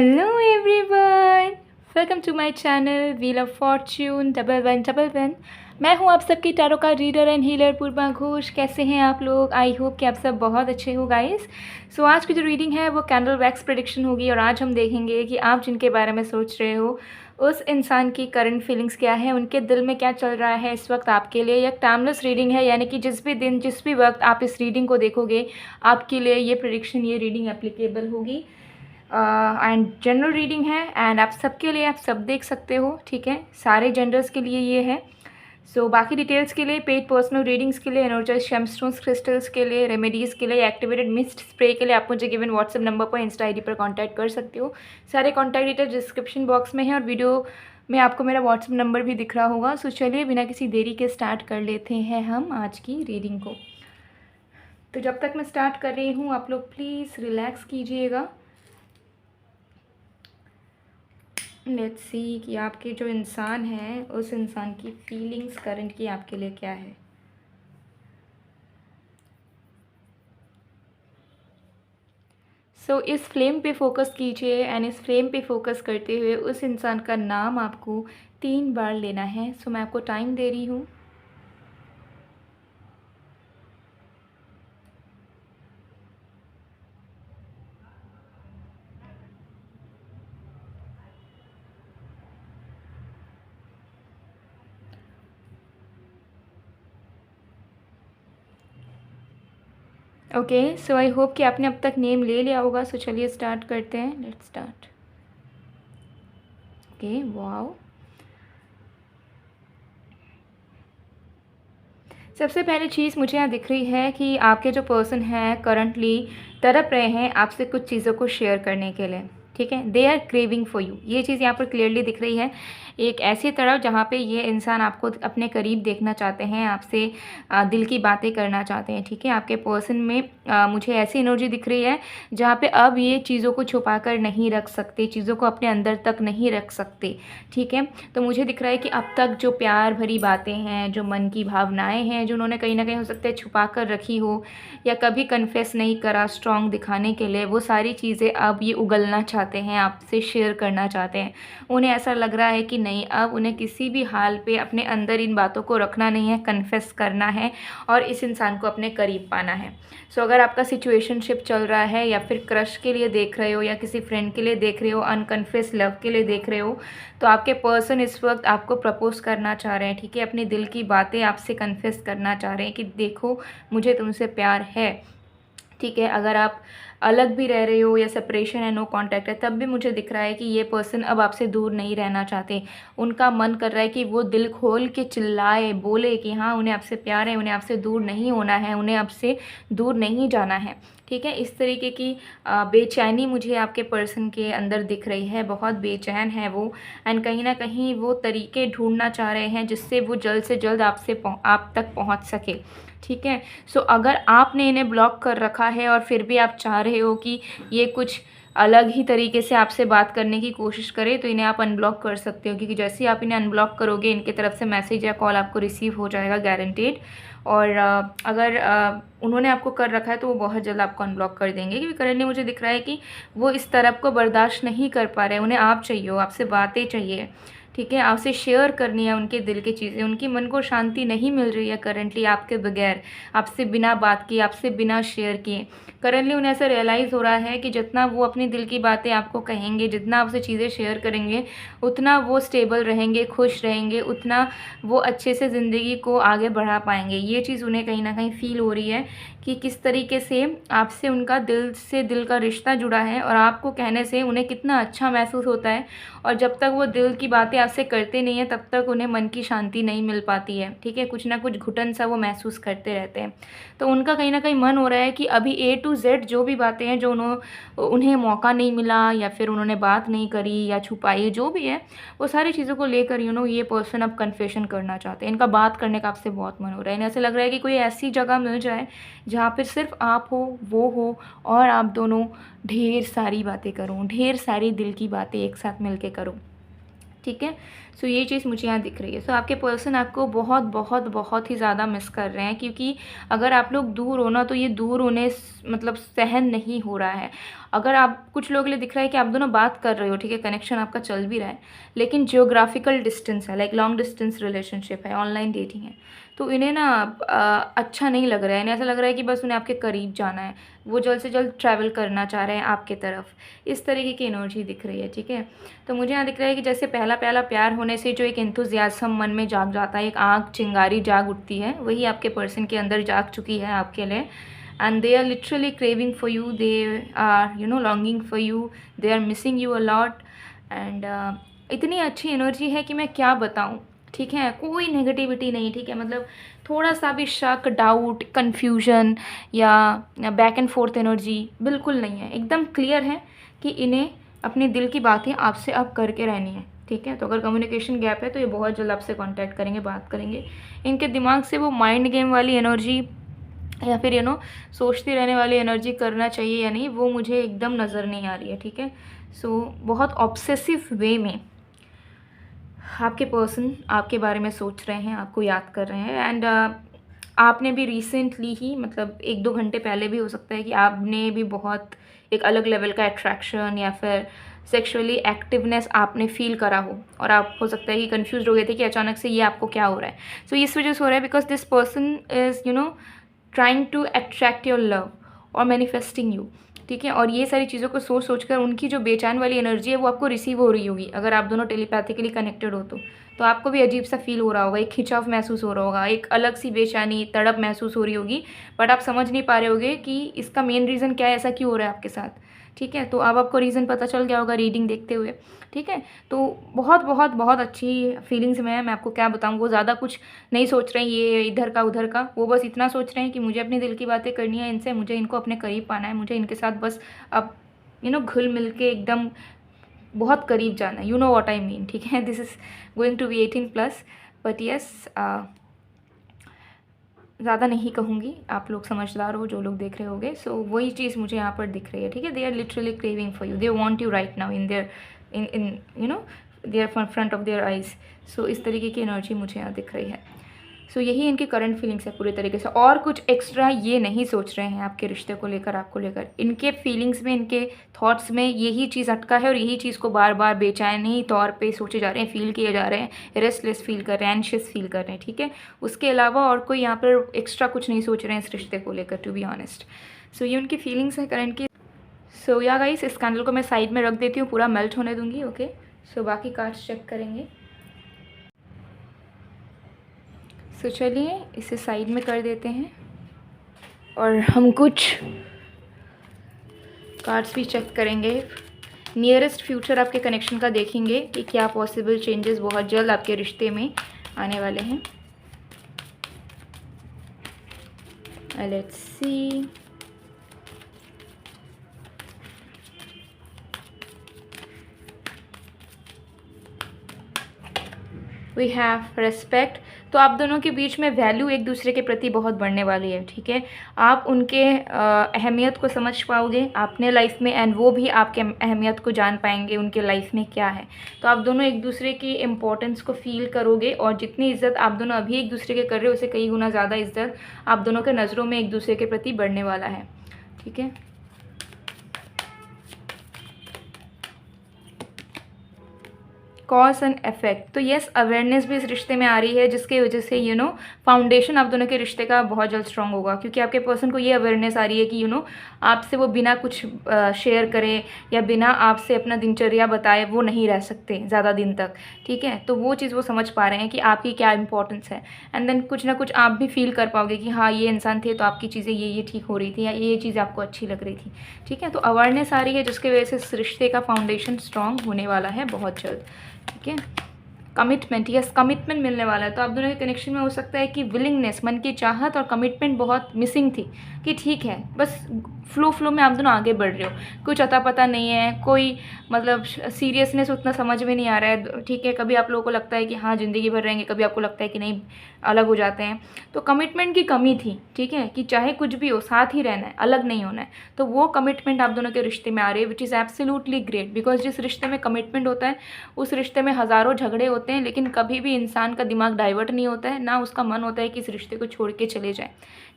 Hello everyone, welcome to my channel wheel of fortune 1111। मैं हूं आप सबकी टैरो का reader and healer Purva Ghosh. कैसे हैं आप लोग? आई होप कि आप सब बहुत अच्छे हो गाइस। सो आज की जो रीडिंग है वो कैंडल वैक्स प्रेडिक्शन होगी और आज हम देखेंगे कि आप जिनके बारे में सोच रहे हो उस इंसान की करंट फीलिंग्स क्या है, उनके दिल में क्या चल रहा है इस वक्त आपके लिए। यह टाइमलेस रीडिंग है, यानी कि जिस भी दिन जिस भी वक्त आप इस रीडिंग को देखोगे आपके लिए ये प्रेडिक्शन, ये रीडिंग एप्लीकेबल होगी। एंड जनरल रीडिंग है एंड आप सबके लिए, आप सब देख सकते हो, ठीक है। सारे जेंडर्स के लिए ये है। सो बाकी डिटेल्स के लिए, पेड पर्सनल रीडिंग्स के लिए, एनर्जाइज जेमस्टोन्स क्रिस्टल्स के लिए, रेमेडीज़ के लिए, एक्टिवेटेड मिस्ट स्प्रे के लिए आप मुझे गिवन व्हाट्सएप नंबर पर, इंस्टा आईडी पर कांटेक्ट कर सकते हो। सारे कांटेक्ट डिटेल्स डिस्क्रिप्शन बॉक्स में है और वीडियो में आपको मेरा व्हाट्सएप नंबर भी दिख रहा होगा। सो चलिए बिना किसी देरी के स्टार्ट कर लेते हैं हम आज की रीडिंग को। तो जब तक मैं स्टार्ट कर रही हूँ आप लोग प्लीज़ रिलैक्स कीजिएगा। लेट्स सी कि आपके जो इंसान है उस इंसान की फीलिंग्स करंट की आपके लिए क्या है। इस फ्लेम पे फोकस कीजिए एंड इस फ्लेम पे फोकस करते हुए उस इंसान का नाम आपको 3 बार लेना है। मैं आपको टाइम दे रही हूँ। ओके, सो आई होप कि आपने अब तक नेम ले लिया होगा। चलिए स्टार्ट करते हैं। Let's start. Okay, wow. सबसे पहली चीज़ मुझे यहाँ दिख रही है कि आपके जो पर्सन हैं करंटली तड़प रहे हैं आपसे कुछ चीज़ों को शेयर करने के लिए, ठीक है। They are craving for you, ये चीज़ यहाँ पर क्लियरली दिख रही है। एक ऐसी तरफ जहाँ पे ये इंसान आपको अपने करीब देखना चाहते हैं, आपसे दिल की बातें करना चाहते हैं, ठीक है। आपके पर्सन में मुझे ऐसी एनर्जी दिख रही है जहाँ पे अब ये चीज़ों को छुपा कर नहीं रख सकते, चीज़ों को अपने अंदर तक नहीं रख सकते, ठीक है। तो मुझे दिख रहा है कि अब तक जो प्यार भरी बातें हैं, जो मन की भावनाएं हैं, जो उन्होंने कहीं ना कहीं हो सकता है छुपा कर रखी हो या कभी कन्फेस नहीं करा स्ट्रॉन्ग दिखाने के लिए, वो सारी चीज़ें अब ये उगलना चाहते हैं, आपसे शेयर करना चाहते हैं। उन्हें ऐसा लग रहा है कि नहीं, अब उन्हें किसी भी हाल पे अपने अंदर इन बातों को रखना नहीं है, कन्फेस करना है और इस इंसान को अपने करीब पाना है। अगर आपका सिचुएशनशिप चल रहा है या फिर क्रश के लिए देख रहे हो या किसी फ्रेंड के लिए देख रहे हो, अनकन्फेस लव के लिए देख रहे हो, तो आपके पर्सन इस वक्त आपको प्रपोज करना चाह रहे हैं, ठीक है। अपनी दिल की बातें आपसे कन्फेस करना चाह रहे हैं कि देखो मुझे तुमसे प्यार है, ठीक है। अगर आप अलग भी रह रहे हो या सेपरेशन है, नो कांटेक्ट है, तब भी मुझे दिख रहा है कि ये पर्सन अब आपसे दूर नहीं रहना चाहते। उनका मन कर रहा है कि वो दिल खोल के चिल्लाए, बोले कि हाँ उन्हें आपसे प्यार है, उन्हें आपसे दूर नहीं होना है, उन्हें आपसे दूर नहीं जाना है, ठीक है। इस तरीके की बेचैनी मुझे आपके पर्सन के अंदर दिख रही है। बहुत बेचैन है वो एंड कहीं ना कहीं वो तरीके ढूंढना चाह रहे हैं जिससे वो जल्द से जल्द आप तक पहुंच सके, ठीक है। अगर आपने इन्हें ब्लॉक कर रखा है और फिर भी आप चाह रहे हो कि ये कुछ अलग ही तरीके से आपसे बात करने की कोशिश करें, तो इन्हें आप अनब्लॉक कर सकते हो, क्योंकि जैसे ही आप इन्हें अनब्लॉक करोगे इनकी तरफ से मैसेज या कॉल आपको रिसीव हो जाएगा गारंटेड। और अगर उन्होंने आपको कर रखा है तो वो बहुत जल्द आपको अनब्लॉक कर देंगे, क्योंकि करंटली मुझे दिख रहा है कि वो इस तरफ को बर्दाश्त नहीं कर पा रहे हैं। उन्हें आप चाहिए हो, आपसे बातें चाहिए, ठीक है। आपसे शेयर करनी है उनके दिल की चीज़ें। उनकी मन को शांति नहीं मिल रही है करंटली आपके बगैर, आपसे बिना बात किए, आपसे बिना शेयर किए। करंटली उन्हें ऐसा रियलाइज़ हो रहा है कि जितना वो अपनी दिल की बातें आपको कहेंगे, जितना आपसे चीज़ें शेयर करेंगे, उतना वो स्टेबल रहेंगे, खुश रहेंगे, उतना वो अच्छे से ज़िंदगी को आगे बढ़ा पाएंगे। ये चीज़ उन्हें कहीं ना कहीं फ़ील हो रही है कि किस तरीके से आपसे उनका दिल से दिल का रिश्ता जुड़ा है और आपको कहने से उन्हें कितना अच्छा महसूस होता है। और जब तक वो दिल की बातें आपसे करते नहीं हैं तब तक उन्हें मन की शांति नहीं मिल पाती है, ठीक है। कुछ ना कुछ घुटन सा वो महसूस करते रहते हैं। तो उनका कहीं ना कहीं मन हो रहा है कि अभी A to Z जो भी बातें हैं, जो उन्हें मौका नहीं मिला या फिर उन्होंने बात नहीं करी या छुपाई, जो भी है, वो सारी चीज़ों को लेकर ये पर्सन अब कन्फेशन करना चाहते हैं। इनका बात करने का आपसे बहुत मन हो रहा है। इन्हें ऐसा लग रहा है कि कोई ऐसी जगह मिल जाए जहाँ पर सिर्फ आप हो, वो हो और आप दोनों ढेर सारी बातें करो, ढेर सारी दिल की बातें एक साथ मिल के करो, ठीक है। सो ये चीज़ मुझे यहाँ दिख रही है। सो आपके पर्सन आपको बहुत बहुत बहुत ही ज़्यादा मिस कर रहे हैं, क्योंकि अगर आप लोग दूर हो ना तो ये दूर होने मतलब सहन नहीं हो रहा है। अगर आप कुछ लोगों के लिए दिख रहा है कि आप दोनों बात कर रहे हो, ठीक है, कनेक्शन आपका चल भी रहा है, लेकिन जियोग्राफिकल डिस्टेंस है, लाइक लॉन्ग डिस्टेंस रिलेशनशिप है, ऑनलाइन डेटिंग है, तो इन्हें ना अच्छा नहीं लग रहा है। इन्हें ऐसा लग रहा है कि बस उन्हें आपके करीब जाना है, वो जल्द से जल्द ट्रैवल करना चाह रहे हैं आपके तरफ। इस तरीके की एनर्जी दिख रही है, ठीक है। तो मुझे यहाँ दिख रहा है कि जैसे पहला पहला प्यार होने से जो एक एंथुजियाज्म मन में जाग जाता है, एक आग चिंगारी जाग उठती है, वही आपके पर्सन के अंदर जाग चुकी है आपके लिए। And they are literally craving for you, they are longing for you, they are missing you a lot, and इतनी अच्छी एनर्जी है कि मैं क्या बताऊँ, ठीक है। कोई नेगेटिविटी नहीं, ठीक है, मतलब थोड़ा सा भी शक, डाउट, कन्फ्यूजन या बैक एंड फोर्थ एनर्जी बिल्कुल नहीं है। एकदम क्लियर है कि इन्हें अपने दिल की बातें आपसे अब करके रहनी है, ठीक है। तो अगर कम्युनिकेशन गैप है तो ये बहुत जल्द आपसे कांटेक्ट करेंगे, बात करेंगे। इनके दिमाग से वो माइंड गेम वाली एनर्जी या फिर सोचती रहने वाली एनर्जी करना चाहिए या नहीं, वो मुझे एकदम नज़र नहीं आ रही है, ठीक है। सो बहुत ऑब्सेसिव वे में आपके पर्सन आपके बारे में सोच रहे हैं, आपको याद कर रहे हैं। एंड आपने भी रिसेंटली ही, मतलब 1-2 घंटे पहले भी हो सकता है कि आपने भी बहुत एक अलग लेवल का अट्रैक्शन या फिर सेक्सुअली एक्टिवनेस आपने फील करा हो, और आप हो सकता है कि कंफ्यूज हो गए थे कि अचानक से ये आपको क्या हो रहा है। सो इस वजह से हो रहा है because this person is trying to attract your love और मैनिफेस्टिंग यू, ठीक है। और ये सारी चीज़ों को सोच सोच कर उनकी जो बेचैन वाली एनर्जी है वो आपको रिसीव हो रही होगी। अगर आप दोनों टेलीपैथिकली कनेक्टेड हो तो आपको भी अजीब सा फील हो रहा होगा, एक खिंचाव महसूस हो रहा होगा, एक अलग सी बेचैनी, तड़प महसूस हो रही होगी, बट आप समझ नहीं पा रहे होगे कि इसका मेन रीज़न क्या है, ऐसा क्यों हो रहा है आपके साथ, ठीक है। तो अब आपको रीज़न पता चल गया होगा रीडिंग देखते हुए, ठीक है। तो बहुत बहुत बहुत अच्छी फीलिंग्स में है, मैं आपको क्या बताऊँ। वो ज़्यादा कुछ नहीं सोच रहे हैं ये इधर का उधर का, वो बस इतना सोच रहे हैं कि मुझे अपने दिल की बातें करनी है इनसे, मुझे इनको अपने करीब पाना है, मुझे इनके साथ बस अब घुल मिल के एकदम बहुत करीब जाना है, व्हाट आई मीन, ठीक है। This is going to be 18+, but yes, ज़्यादा नहीं कहूँगी, आप लोग समझदार हो जो लोग देख रहे होंगे। सो वही चीज़ मुझे यहाँ पर दिख रही है, ठीक है। They are literally craving for you, they want you right now in their in their front of their eyes. So इस तरीके की एनर्जी मुझे यहाँ दिख रही है। सो यही इनकी करंट फीलिंग्स है पूरी तरीके से, और कुछ एक्स्ट्रा ये नहीं सोच रहे हैं आपके रिश्ते को लेकर, आपको लेकर। इनके फीलिंग्स में, इनके थॉट्स में यही चीज़ अटका है, और यही चीज़ को बार बार बेचैनी तौर पे सोचे जा रहे हैं, फील किए जा रहे हैं, रेस्टलेस फील कर रहे हैं, एंशियस फील कर रहे हैं, ठीक है। उसके अलावा और कोई यहाँ पर एक्स्ट्रा कुछ नहीं सोच रहे हैं इस रिश्ते को लेकर, टू बी ऑनेस्ट। सो ये उनकी फीलिंग्स है करंट की। सो या गाइस, इस कैंडल को मैं साइड में रख देती हूँ, पूरा मेल्ट होने दूँगी, ओके। सो बाकी कार्ड्स चेक करेंगे। सो चलिए इसे साइड में कर देते हैं, और हम कुछ कार्ड्स भी चेक करेंगे। नियरेस्ट फ्यूचर आपके कनेक्शन का देखेंगे कि क्या पॉसिबल चेंजेस बहुत जल्द आपके रिश्ते में आने वाले हैं। Let's see. We have respect. तो आप दोनों के बीच में वैल्यू एक दूसरे के प्रति बहुत बढ़ने वाली है, ठीक है। आप उनके अहमियत को समझ पाओगे अपने लाइफ में, एंड वो भी आपके अहमियत को जान पाएंगे, उनके लाइफ में क्या है। तो आप दोनों एक दूसरे की इम्पोर्टेंस को फील करोगे, और जितनी इज्जत आप दोनों अभी एक दूसरे के कर रहे हो, उससे कई गुना ज़्यादा इज्जत आप दोनों के नज़रों में एक दूसरे के प्रति बढ़ने वाला है, ठीक है। Cause and effect. तो येस, अवेयरनेस भी इस रिश्ते में आ रही है, जिसकी वजह से फाउंडेशन आप दोनों के रिश्ते का बहुत जल्द स्ट्रांग होगा, क्योंकि आपके पर्सन को ये अवेयरनेस आ रही है कि आपसे वो बिना कुछ शेयर करे या बिना आपसे अपना दिनचर्या बताए वो नहीं रह सकते ज़्यादा दिन तक, ठीक है। तो वो चीज़ वो समझ पा रहे हैं कि आपकी क्या इंपॉर्टेंस है, एंड देन कुछ ना कुछ आप भी फील कर पाओगे कि हाँ, ये इंसान थे तो आपकी चीज़ें ये ठीक हो रही थी, या ये चीज़ आपको अच्छी लग रही थी, ठीक है। तो अवेयरनेस आ रही है, जिसकी वजह से इस रिश्ते का फाउंडेशन स्ट्रांग होने वाला है बहुत जल्द, ठीक है। कमिटमेंट, यस, कमिटमेंट मिलने वाला है। तो आप दोनों के कनेक्शन में हो सकता है कि विलिंगनेस, मन की चाहत और कमिटमेंट बहुत मिसिंग थी, कि ठीक है बस फ्लो में आप दोनों आगे बढ़ रहे हो, कुछ अता पता नहीं है, कोई मतलब सीरियसनेस उतना समझ में नहीं आ रहा है, ठीक है। कभी आप लोगों को लगता है कि हाँ ज़िंदगी भर रहेंगे, कभी आपको लगता है कि नहीं अलग हो जाते हैं। तो कमिटमेंट की कमी थी, ठीक है, कि चाहे कुछ भी हो साथ ही रहना है, अलग नहीं होना है। तो वो कमिटमेंट आप दोनों के रिश्ते में आ रही है, which is absolutely great. Because जिस रिश्ते में कमिटमेंट होता है उस रिश्ते में हज़ारों झगड़े होते हैं, लेकिन कभी भी इंसान का दिमाग डाइवर्ट नहीं होता है, ना उसका मन होता है कि इस रिश्ते को छोड़ के चले जाए,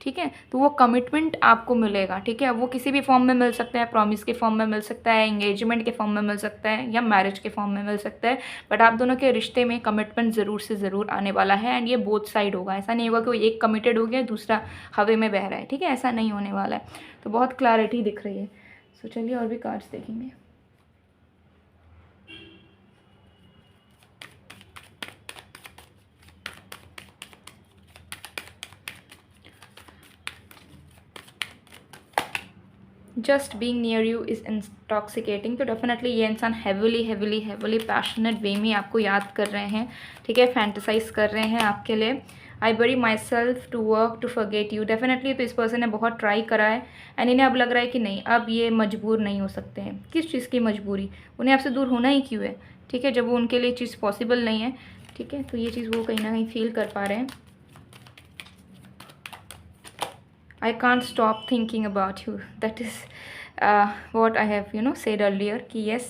ठीक है। तो वो कमिटमेंट आपको मिलेगा, ठीक है। वो किसी भी फॉर्म में मिल सकता है, प्रॉमिस के फॉर्म में मिल सकता है, एंगेजमेंट के फॉर्म में मिल सकता है, या मैरिज के फॉर्म में मिल सकता है। बट आप दोनों के रिश्ते में कमिटमेंट ज़रूर से ज़रूर आने वाला है, एंड ये बोथ साइड होगा। ऐसा नहीं होगा कि कोई एक कमिटेड हो गया दूसरा हवा में बह रहा है, ठीक है, ऐसा नहीं होने वाला है। तो बहुत क्लैरिटी दिख रही है। सो चलिए और भी कार्ड्स देखेंगे। Just being near you is intoxicating. तो डेफिनेटली ये इंसान हैविली पैशनेट वे में आपको याद कर रहे हैं, ठीक है, फैंटेसाइज कर रहे हैं आपके लिए। I bury myself to work to forget you. Definitely तो इस पर्सन ने बहुत ट्राई करा है, एंड इन्हें अब लग रहा है कि नहीं, अब ये मजबूर नहीं हो सकते हैं। किस चीज़ की मजबूरी, उन्हें आपसे दूर होना ही क्यों है, ठीक है, जब वो उनके लिए चीज़ पॉसिबल नहीं है, ठीक है। तो ये चीज़ वो कहीं ना कहीं फील कर पा रहे हैं। I can't stop thinking about you. That is what I have said earlier कि yes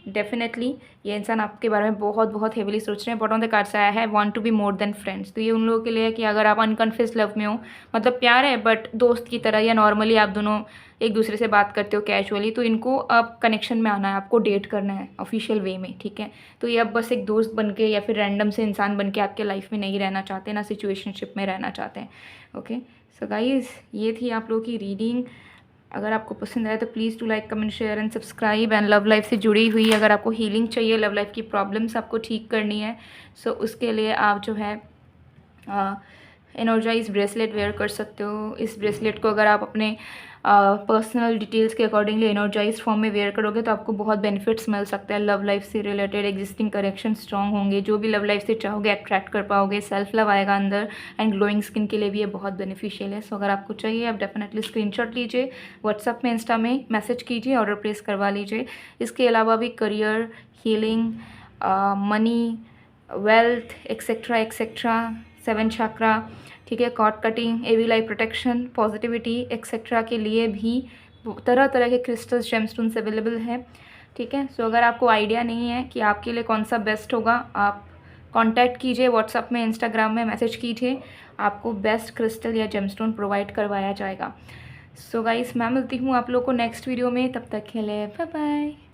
डेफिनेटली ये इंसान आपके बारे में बहुत हेविली सोच रहे हैं। बॉटम ऑफ द कार्ड्स आया है want to be more than friends. तो ये उन लोगों के लिए है कि अगर आप अनकन्फेस्ड लव में हो, मतलब प्यार है बट दोस्त की तरह, या नॉर्मली आप दोनों एक दूसरे से बात करते हो कैजुअली, तो इनको अब कनेक्शन में आना है, आपको डेट करना है ऑफिशियल वे में, ठीक है। तो ये अब बस एक दोस्त बन के या फिर रैंडम से इंसान बन के आपके लाइफ में नहीं रहना चाहते, ना सिचुएशनशिप में रहना चाहते हैं। ओके सो गाइज, ये थी आप लोगों की रीडिंग। अगर आपको पसंद आए तो please to like comment share and subscribe. And love life से जुड़ी हुई अगर आपको हीलिंग चाहिए, लव लाइफ की प्रॉब्लम्स आपको ठीक करनी है, सो उसके लिए आप जो है एनर्जाइज ब्रेसलेट वेयर कर सकते हो। इस ब्रेसलेट को अगर आप अपने पर्सनल डिटेल्स के अकॉर्डिंगली एनर्जाइज फॉर्म में वेयर करोगे तो आपको बहुत बेनिफिट्स मिल सकते हैं। लव लाइफ से रिलेटेड एग्जिस्टिंग कनेक्शन स्ट्रॉन्ग होंगे, जो भी लव लाइफ से चाहोगे अट्रैक्ट कर पाओगे, सेल्फ लव आएगा अंदर, एंड ग्लोइंग स्किन के लिए भी ये बहुत बेनिफिशियल है। सो अगर आपको चाहिए आप डेफिनेटली स्क्रीनशॉट लीजिए, व्हाट्सअप में, इंस्टा में मैसेज कीजिए, ऑर्डर प्लेस करवा लीजिए। इसके अलावा भी career, healing, money, wealth etcetera etcetera, 7 चक्रा, ठीक है, कॉर्ड कटिंग, एवी लाइफ प्रोटेक्शन, पॉजिटिविटी एक्सेट्रा के लिए भी तरह तरह के क्रिस्टल्स, जेमस्टोन्स अवेलेबल हैं, ठीक है। सो अगर आपको आइडिया नहीं है कि आपके लिए कौन सा बेस्ट होगा, आप कांटेक्ट कीजिए, व्हाट्सअप में, इंस्टाग्राम में मैसेज कीजिए, आपको बेस्ट क्रिस्टल या जेमस्टोन प्रोवाइड करवाया जाएगा। सो गाइस, मैं मिलती हूँ आप लोग को नेक्स्ट वीडियो में, तब तक के लिए बाय बाय।